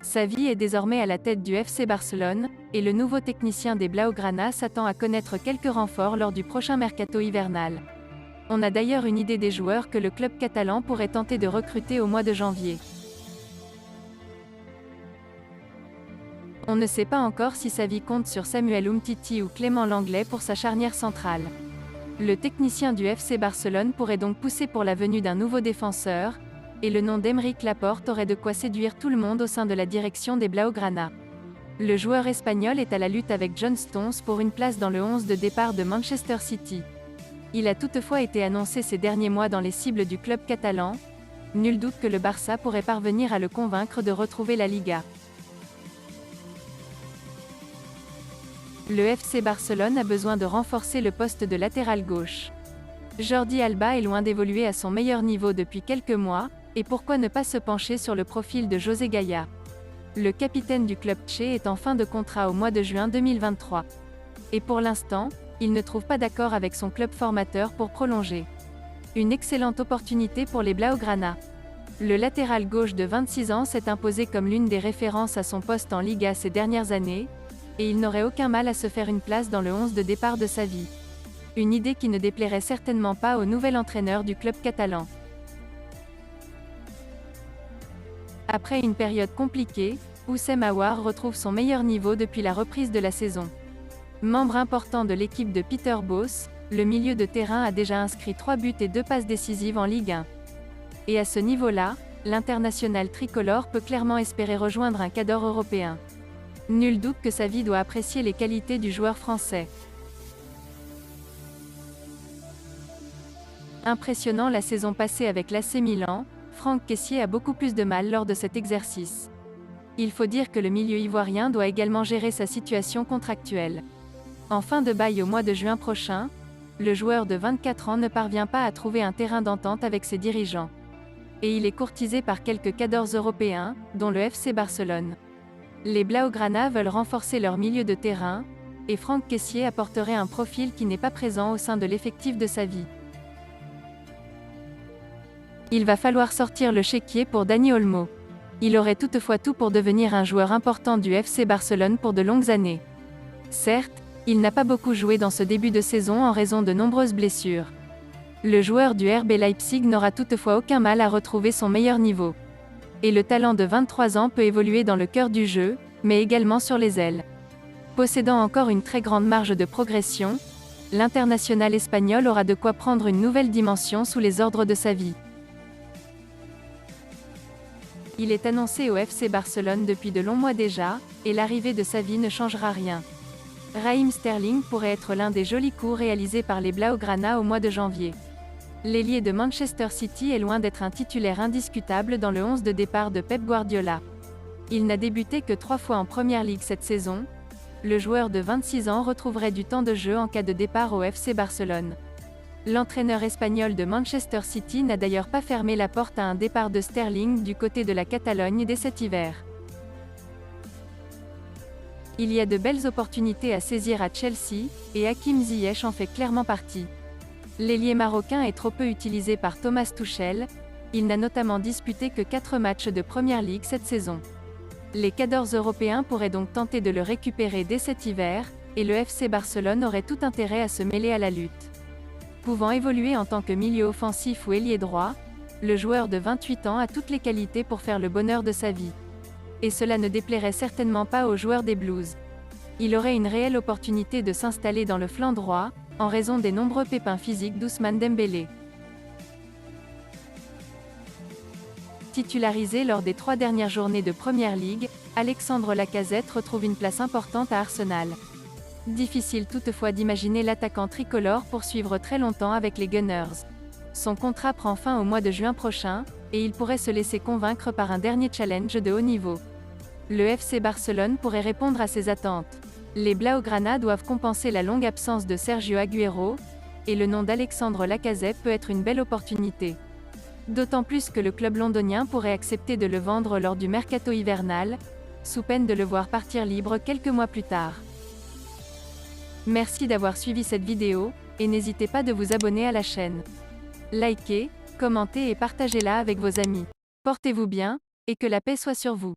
Xavi est désormais à la tête du FC Barcelone, et le nouveau technicien des Blaugrana s'attend à connaître quelques renforts lors du prochain mercato hivernal. On a d'ailleurs une idée des joueurs que le club catalan pourrait tenter de recruter au mois de janvier. On ne sait pas encore si Xavi compte sur Samuel Umtiti ou Clément Lenglet pour sa charnière centrale. Le technicien du FC Barcelone pourrait donc pousser pour la venue d'un nouveau défenseur, et le nom d'Aymeric Laporte aurait de quoi séduire tout le monde au sein de la direction des Blaugrana. Le joueur espagnol est à la lutte avec John Stones pour une place dans le 11 de départ de Manchester City. Il a toutefois été annoncé ces derniers mois dans les cibles du club catalan. Nul doute que le Barça pourrait parvenir à le convaincre de retrouver la Liga. Le FC Barcelone a besoin de renforcer le poste de latéral gauche. Jordi Alba est loin d'évoluer à son meilleur niveau depuis quelques mois, et pourquoi ne pas se pencher sur le profil de José Gaya? Le capitaine du club tché est en fin de contrat au mois de juin 2023. Et pour l'instant, il ne trouve pas d'accord avec son club formateur pour prolonger. Une excellente opportunité pour les Blaugrana. Le latéral gauche de 26 ans s'est imposé comme l'une des références à son poste en Liga ces dernières années, et il n'aurait aucun mal à se faire une place dans le 11 de départ de Xavi. Une idée qui ne déplairait certainement pas au nouvel entraîneur du club catalan. Après une période compliquée, Houssem Aouar retrouve son meilleur niveau depuis la reprise de la saison. Membre important de l'équipe de Peter Bosz, le milieu de terrain a déjà inscrit 3 buts et 2 passes décisives en Ligue 1. Et à ce niveau-là, l'international tricolore peut clairement espérer rejoindre un cadre européen. Nul doute que Xavi doit apprécier les qualités du joueur français. Impressionnant la saison passée avec l'AC Milan, Franck Kessié a beaucoup plus de mal lors de cet exercice. Il faut dire que le milieu ivoirien doit également gérer sa situation contractuelle. En fin de bail au mois de juin prochain, le joueur de 24 ans ne parvient pas à trouver un terrain d'entente avec ses dirigeants. Et il est courtisé par quelques cadors européens, dont le FC Barcelone. Les Blaugrana veulent renforcer leur milieu de terrain, et Franck Kessié apporterait un profil qui n'est pas présent au sein de l'effectif de Xavi. Il va falloir sortir le chéquier pour Dani Olmo. Il aurait toutefois tout pour devenir un joueur important du FC Barcelone pour de longues années. Certes, il n'a pas beaucoup joué dans ce début de saison en raison de nombreuses blessures. Le joueur du RB Leipzig n'aura toutefois aucun mal à retrouver son meilleur niveau. Et le talent de 23 ans peut évoluer dans le cœur du jeu, mais également sur les ailes. Possédant encore une très grande marge de progression, l'international espagnol aura de quoi prendre une nouvelle dimension sous les ordres de Xavi. Il est annoncé au FC Barcelone depuis de longs mois déjà, et l'arrivée de Xavi ne changera rien. Raheem Sterling pourrait être l'un des jolis coups réalisés par les Blaugrana au mois de janvier. L'ailier de Manchester City est loin d'être un titulaire indiscutable dans le 11 de départ de Pep Guardiola. Il n'a débuté que 3 fois en Première Ligue cette saison. Le joueur de 26 ans retrouverait du temps de jeu en cas de départ au FC Barcelone. L'entraîneur espagnol de Manchester City n'a d'ailleurs pas fermé la porte à un départ de Sterling du côté de la Catalogne dès cet hiver. Il y a de belles opportunités à saisir à Chelsea, et Hakim Ziyech en fait clairement partie. L'ailier marocain est trop peu utilisé par Thomas Tuchel, il n'a notamment disputé que 4 matchs de Première Ligue cette saison. Les cadors européens pourraient donc tenter de le récupérer dès cet hiver, et le FC Barcelone aurait tout intérêt à se mêler à la lutte. Pouvant évoluer en tant que milieu offensif ou ailier droit, le joueur de 28 ans a toutes les qualités pour faire le bonheur de sa vie. Et cela ne déplairait certainement pas aux joueurs des Blues. Il aurait une réelle opportunité de s'installer dans le flanc droit, en raison des nombreux pépins physiques d'Ousmane Dembélé. Titularisé lors des 3 dernières journées de Première Ligue, Alexandre Lacazette retrouve une place importante à Arsenal. Difficile toutefois d'imaginer l'attaquant tricolore poursuivre très longtemps avec les Gunners. Son contrat prend fin au mois de juin prochain, et il pourrait se laisser convaincre par un dernier challenge de haut niveau. Le FC Barcelone pourrait répondre à ses attentes. Les Blaugrana doivent compenser la longue absence de Sergio Agüero, et le nom d'Alexandre Lacazette peut être une belle opportunité. D'autant plus que le club londonien pourrait accepter de le vendre lors du mercato hivernal, sous peine de le voir partir libre quelques mois plus tard. Merci d'avoir suivi cette vidéo, et n'hésitez pas de vous abonner à la chaîne. Likez, commentez et partagez-la avec vos amis. Portez-vous bien, et que la paix soit sur vous.